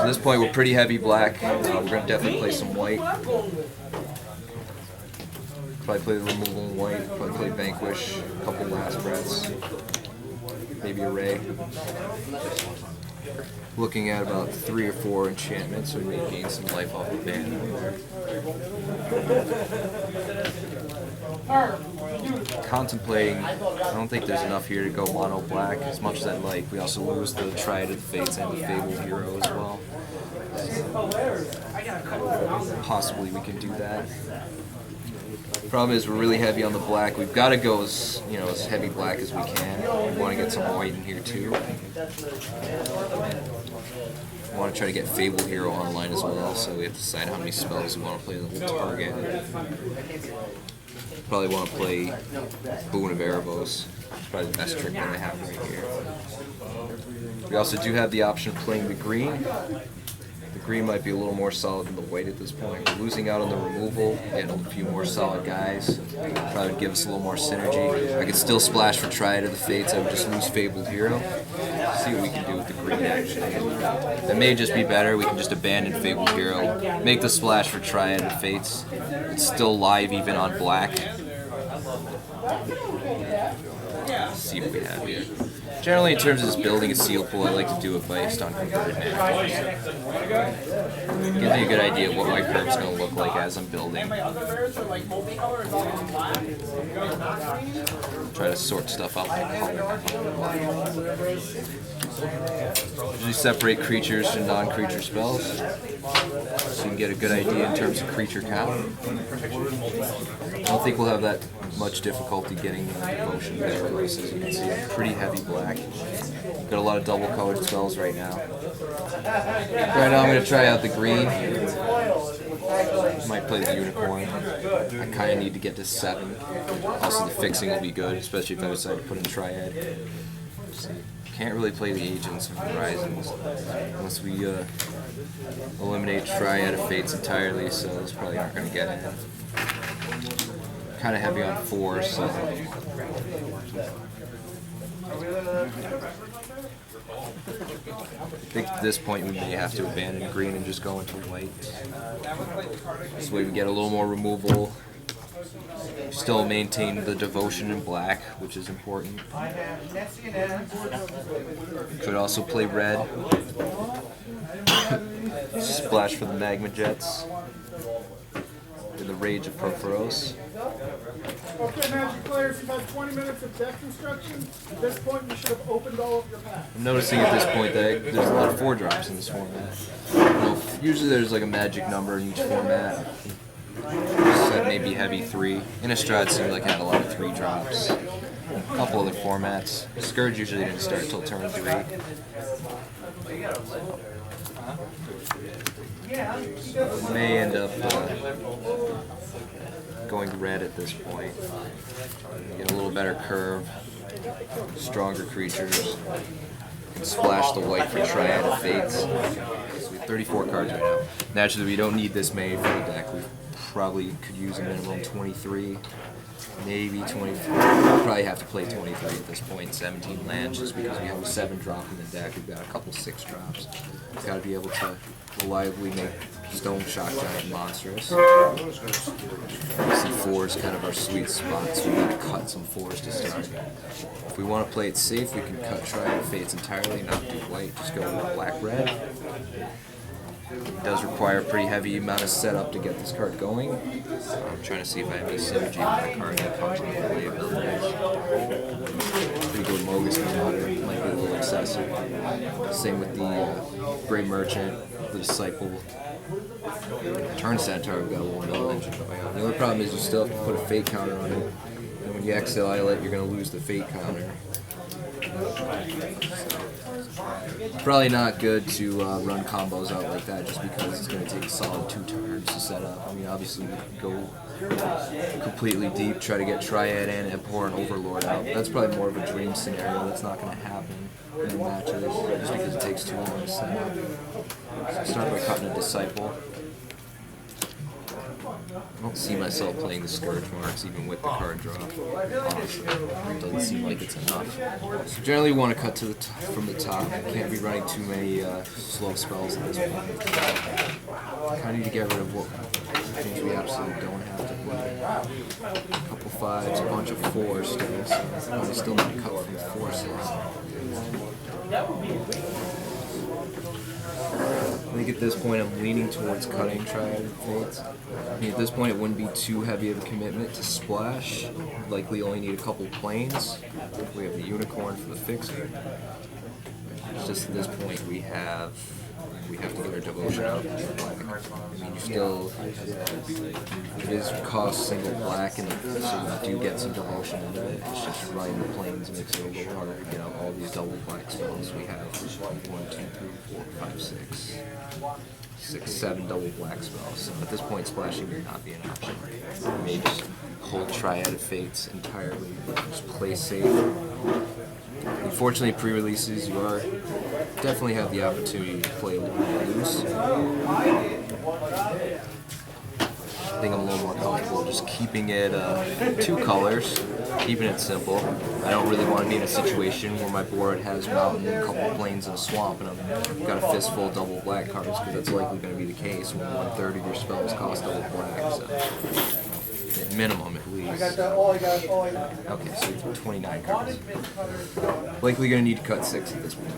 at this point, we're pretty heavy black. We're going to definitely play some white. Probably play the removal in white. Probably play Vanquish, a couple last breaths. Maybe Array. Looking at about 3 or 4 enchantments, so we may gain some life off the band over there. Contemplating, I don't think there's enough here to go mono black as much as I'd like. We also lose the Triad of the Fates and the Fabled Hero as well. Possibly we can do that. Problem is we're really heavy on the black. We've got to go as as heavy black as we can. We want to get some white in here too. We want to try to get Fabled Hero online as well, so we have to decide how many spells we want to play the whole target. Probably want to play Boon of Erebos. Probably the best trick that I have right here. We also do have the option of playing the green. The green might be a little more solid than the white at this point. We're losing out on the removal, getting a few more solid guys. Probably would give us a little more synergy. I could still splash for Triad of the Fates. I would just lose Fabled Hero. See what we can do with the green actually. That may just be better. We can just abandon Fabled Hero, make the splash for Triad of Fates. It's still live even on black. Let's see what we have here. Generally, in terms of just building a seal pool, I like to do it based on converted mana. Gives me a good idea of what my curve's going to look like as I'm building. Try to sort stuff out by color. Usually separate creatures from non-creature spells, so you can get a good idea in terms of creature count. I don't think we'll have that much difficulty getting Devotion Prerelease. As you can see, I'm pretty heavy black. Got a lot of double colored spells right now. Right now I'm going to try out the green. Might play the Unicorn. I kind of need to get to 7. Also the fixing will be good, especially if I decide to put in Triad. Let's see. Can't really play the Agents of Horizons unless we eliminate Triad of Fates entirely, so those probably aren't going to get in. Kind of heavy on 4, so I think at this point we may have to abandon green and just go into white. This way we get a little more removal. Still maintain the devotion in black, which is important. Could also play red. Splash for the Magma Jets. And the Rage of Proforos. Okay, Magic players, you've had 20 minutes of deck instruction. At this point, you should have opened all of your packs. I'm noticing at this point that there's a lot of 4-drops in this format. Usually there's like a magic number in each format. Set maybe heavy 3. Innistrad seemed like it had a lot of 3-drops. A couple other formats. Scourge usually didn't start until turn 3. We may end up going red at this point. Get a little better curve, stronger creatures. Can splash the white for Triad of Fates. So we have 34 cards right now. Naturally, we don't need this many for the deck. We probably could use a minimum 23, maybe 24. We'll probably have to play 23 at this point, 17 lands, just because we have a 7-drop in the deck. We've got a couple 6-drops. We've got to be able to reliably make Stone Shock Giant monstrous. Obviously 4 is kind of our sweet spot, so we've got to cut some 4s to start. If we want to play it safe, we can cut Triad of Fates entirely, not do white, just go with black-red. It does require a pretty heavy amount of setup to get this card going. I'm trying to see if I have any synergy with that card that comes with the play abilities. Pretty good Mogus Water, might be a little excessive. Same with the Grey Merchant, the Disciple. Turn Centaur, we've got a little middle engine going on. The only problem is you still have to put a fate counter on it. And when you exile it, you're going to lose the fate counter. Probably not good to run combos out like that just because it's going to take a solid 2 turns to set up. I mean, obviously we could go completely deep, try to get Triad and Abhor and Overlord out. That's probably more of a dream scenario. That's not going to happen in matches just because it takes too long to set up. So start by cutting a Disciple. I don't see myself playing the Scourge Marks even with the card draw. Honestly, it doesn't seem like it's enough. So generally, you want to cut to the from the top. You can't be running too many slow spells at this point. Kind of need to get rid of what things we absolutely don't have to play. A couple fives, a bunch of fours still. So we still need to cut from the four slot. I think at this point I'm leaning towards cutting Triad Fates. I mean, at this point it wouldn't be too heavy of a commitment to splash. Likely only need a couple planes. We have the Unicorn for the fixer. It's just at this point we have to get our devotion up. I mean, you still, it is cost single black, and so you do get some devotion into it. It's just running the planes makes it a little harder to get out all these double black spells. We have 1, 2, 3, 4, 5, 6, 7 double black spells. So at this point, splashing may not be an option. You may just hold Triad of Fates entirely, just play safe. Unfortunately, pre-releases, you are definitely have the opportunity to play a little more loose. I think I'm a little more comfortable just keeping it 2 colors, keeping it simple. I don't really want to be in a situation where my board has mountain, a couple of plains, and a swamp, and I've got a fistful of double black cards, because that's likely going to be the case when 1/3 of your spells cost double black. So. At minimum, at least. Okay, so 29 cards. Likely gonna need to cut 6 at this point.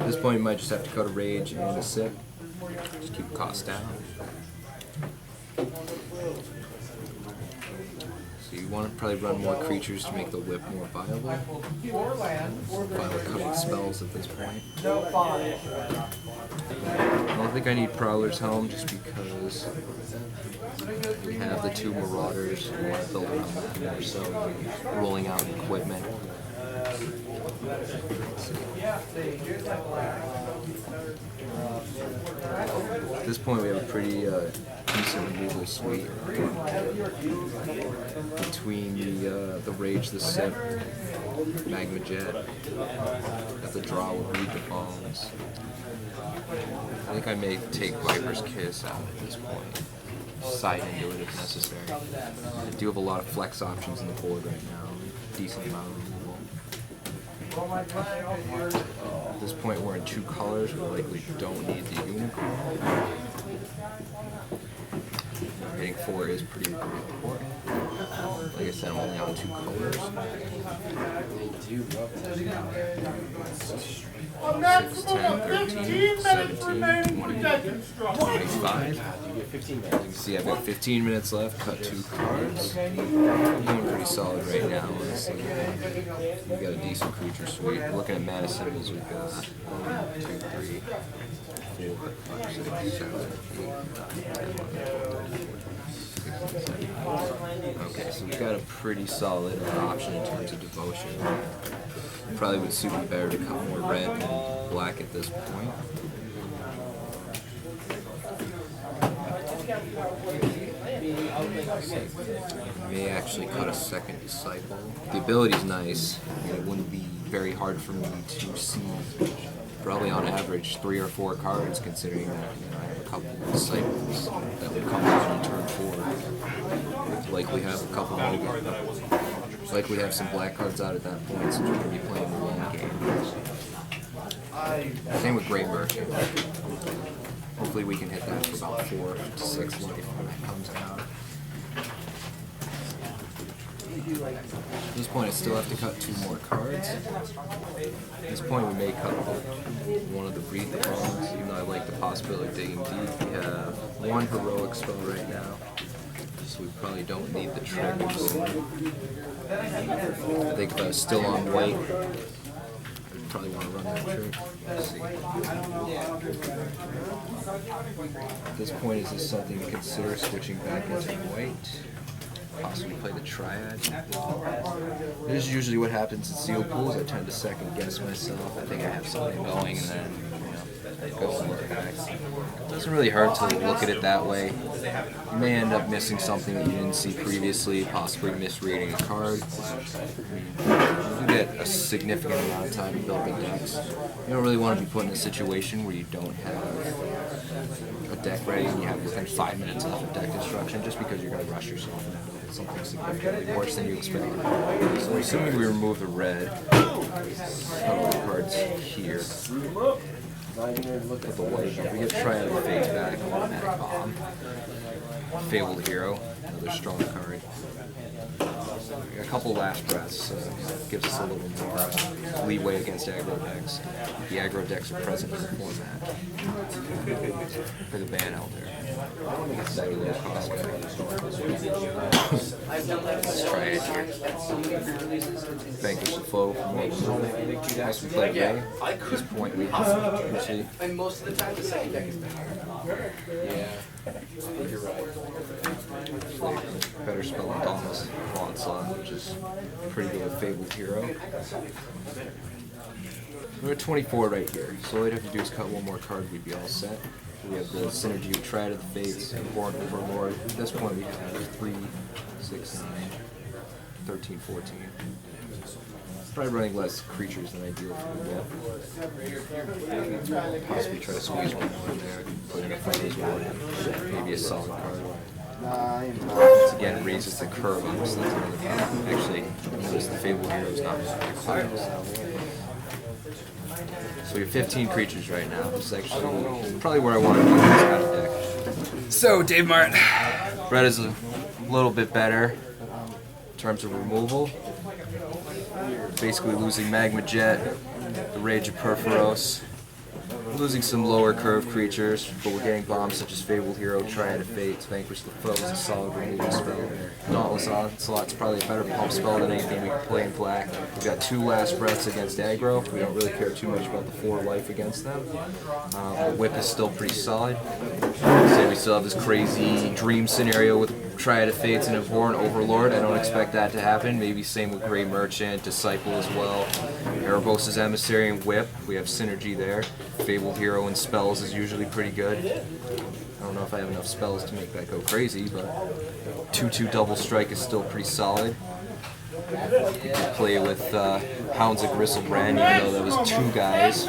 At this point, you might just have to cut a Rage and a Sip. Just keep the cost down. So you want to probably run more creatures to make the whip more viable. Finally cutting spells at this point. I don't think I need Prowler's Helm just because we have the 2 Marauders. We want to build around that more, so rolling out equipment. At this point, we have a pretty decent removal suite between the Rage, the Sip, Magma Jet, got the draw with Read the Bones. I think I may take Viper's Kiss out at this point. Side into it if necessary. I do have a lot of flex options in the board right now. Decent amount of removal. At this point we're in 2 colors. We likely don't need the Unicorn. Hitting 4 is pretty important. Like I said, I'm only on 2 colors. 6, 10, 13, 17, 20, 25. As you can see, I've got 15 minutes left, cut 2 cards. I'm doing pretty solid right now, honestly. We've got a decent creature suite. Looking at mana symbols, we've got 1, 2, 3, 4, 5, 6, 7, 8, 9, 10, 11, 12, 13, 14, 15, 16, 17. Okay, so we've got a pretty solid option in terms of devotion. Probably would suit me better to cut more red than black at this point. I may actually cut a second Disciple. The ability's nice. It wouldn't be very hard for me to see, probably on average, 3 or 4 cards, considering that I have a couple of Disciples that would come out in turn 4. Likely have a couple of likely have some black cards out at that point, since we're going to be playing the long game. Same with Great Merchant. Hopefully we can hit that for about 4 to 6 life when that comes out. At this point I still have to cut 2 more cards. At this point we may cut one of the Breathe the Bones, even though I like the possibility of digging deep. We have 1 heroic spell right now, so we probably don't need the triggers. I think if I was still on white, I'd probably want to run that trick. Let's see. At this point, is this something to consider switching back into white? Possibly play the Triad. This is usually what happens in sealed pools. I tend to second guess myself. I think I have something going, and then I go and look back. It doesn't really hurt to look at it that way. You may end up missing something that you didn't see previously, possibly misreading a card. You get a significant amount of time to build the decks. You don't really want to be put in a situation where you don't have a deck ready and you have within 5 minutes left of deck destruction, just because you're going to rush yourself and end up with something significantly worse than you expected. So assuming we remove the red, some cards here. Put the white here. We get Triad of Fate back, Automatic Bomb. Fabled Hero, another strong card. A couple last breaths gives us a little more leeway against aggro decks. The aggro decks are present in the format. For the ban elder. Let's try it here. Vanquish the foe for more movement. Nice, we play Ray. At this point we see. And most of the time the second deck is better. Yeah. You're right. Better spell than Dauntless Onslaught, which is pretty good with Fabled Hero. We're at 24 right here, so all we'd have to do is cut one more card, we'd be all set. We have the synergy with Triad of the Fates and Born Overlord. At this point we have 3, 6, 9, 13, 14. Probably running less creatures than ideal for the whip. Possibly try to squeeze one more in there, put in a Fighter's Ward, maybe a solid card. Once again, raises the curve on this. That's another problem. Actually, notice the Fabled Hero is not required. So we have 15 creatures right now. This is actually probably where I want to be in this kind of deck. So, DaveMart. Red is a little bit better in terms of removal. Basically losing Magma Jet, the Rage of Perforos, losing some lower curve creatures, but we're getting bombs such as Fabled Hero, Triad of Fates, Vanquish the Foe is a solid removal spell. Dauntless Onslaught's probably a better pump spell than anything we can play in black. We've got 2 last breaths against aggro. We don't really care too much about the 4 life against them. The whip is still pretty solid. Say we still have this crazy dream scenario with Triad of Fates and Abhorrent Overlord. I don't expect that to happen. Maybe same with Grey Merchant, Disciple as well. Erebos' Emissary and Whip. We have synergy there. Fabled Hero and spells is usually pretty good. I don't know if I have enough spells to make that go crazy, but 2/2 double strike is still pretty solid. You can play with Hounds of Gristlebrand, even though that was 2 guys.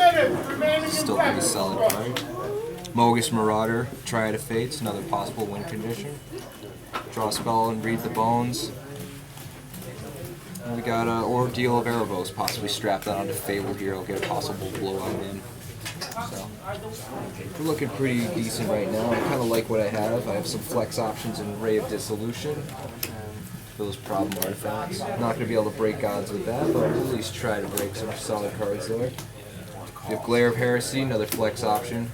Still pretty solid card. Mogus Marauder, Triad of Fates, another possible win condition. Draw a spell and read the bones. And we got Ordeal of Erebos, possibly strap that onto Fabled Hero, get a possible blowout in. So, we're looking pretty decent right now. I kind of like what I have. I have some flex options in Ray of Dissolution for those problem artifacts. Not going to be able to break gods with that, but we'll at least try to break some solid cards there. We have Glare of Heresy, another flex option.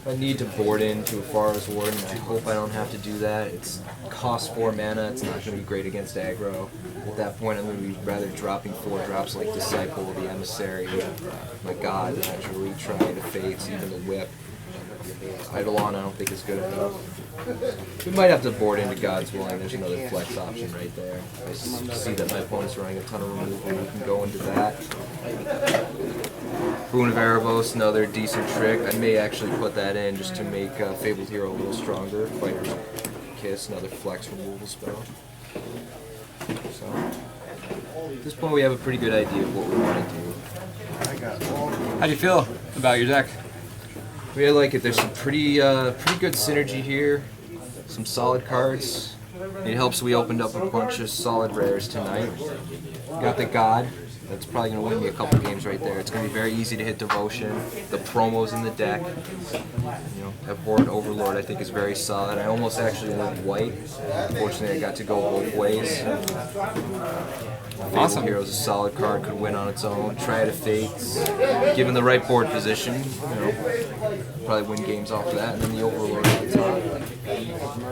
I need to board into a Farah's Warden. I hope I don't have to do that. It's costs 4 mana. It's not going to be great against aggro. At that point, I'm going to be rather dropping 4 drops like Disciple, the Emissary, my God, actually, Triad of Fates, even the Whip. Eidolon I don't think is good enough. We might have to board into God's Willing. There's another flex option right there. I see that my opponent's running a ton of removal. We can go into that. Boon of Erebos, another decent trick. I may actually put that in just to make Fabled Hero a little stronger. Fighter's Kiss, another flex removal spell. So, at this point we have a pretty good idea of what we want to do. How do you feel about your deck? Really like it. There's some pretty good synergy here. Some solid cards. It helps we opened up a bunch of solid rares tonight. Got the God. That's probably going to win me a couple games right there. It's going to be very easy to hit Devotion. The promos in the deck. You know, Abhorrent Overlord I think is very solid. I almost actually went white. Unfortunately, I got to go both ways. Awesome. Hero's a solid card, could win on its own. Triad of Fates, given the right board position, you know, probably win games off of that. And then the Overlord at the top.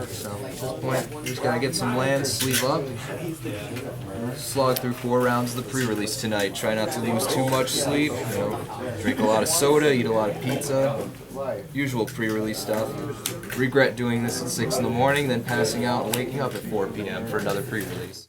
So at this point, we just gotta get some lands, sleeve up, slog through 4 rounds of the pre-release tonight. Try not to lose too much sleep. You know, drink a lot of soda, eat a lot of pizza. Usual pre-release stuff. Regret doing this at 6 in the morning, then passing out and waking up at 4 p.m. for another pre-release.